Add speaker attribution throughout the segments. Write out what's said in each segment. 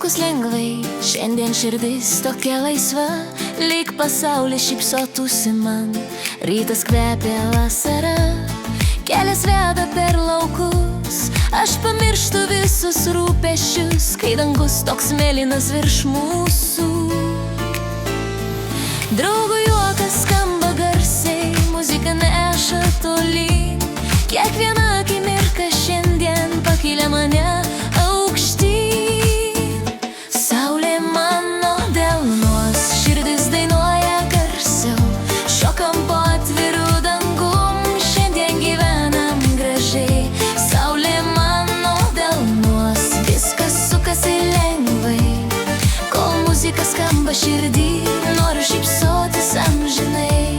Speaker 1: Nuotaikos lengvai, šiandien širdis tokia laisva, lyg pasaulis šypsotųsi man. Rytas kvepia vasara, kelias veda per laukus. Aš pamirštu visus rūpesčius, kai dangus toks mėlynas virš mūsų. Draugų juokas skamba garsiai, muzika neša tolyn. Kiekviena akimirka šiandien pakelia mane aukštyn. Saulė mano delnuos, širdis dainuoja garsiau. Šokam po atviru dangum, šiandien gyvenam gražiai. Saulė mano delnuos, viskas sukasi lengvai. Kol muzika skamba širdį, noriu šypsotis amžinai.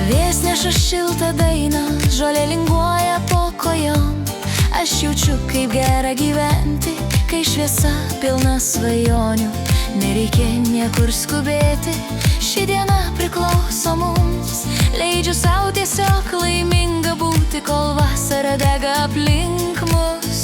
Speaker 1: Vėjas neša šiltą dainą, žolė linguoja po kojom. Aš jaučiu, kaip gera gyventi, kai šviesa pilna svajonių. Nereikia niekur skubėti, ši diena priklauso mums. Leidžiu sau tiesiog laiminga būti, kol vasara dega aplink mus.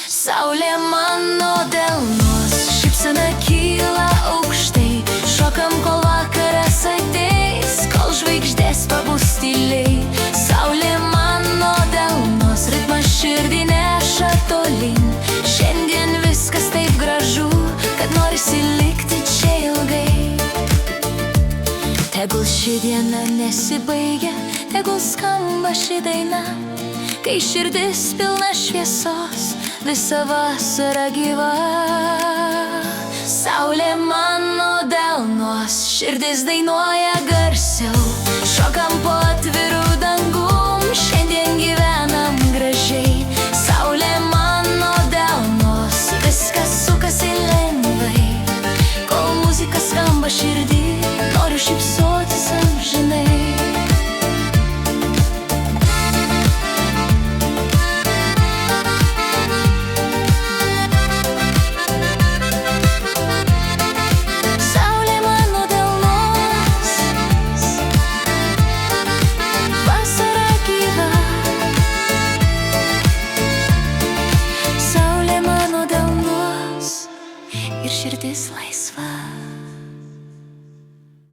Speaker 1: Saulė mano delnuos, šypsena kyla aukštai. Šokam, kol vakaras ateis, kol žvaigždės pabus tyliai. Saulė mano delnuos, ritmas širdį neša tolyn. Šiandien viskas taip gražu, kad norisi likti čia ilgai. Tegul ši diena nesibaigia, tegul skamba ši daina. Kai širdis pilna šviesos, visa vasara gyva. Saulė mano delnuos, širdis dainuoja garsiau. Šokam po atviru dangum, šiandien gyvenam gražiai. Saulė mano delnuos, viskas sukasi lengvai. Kol muzika skamba širdį, noriu šypsotis.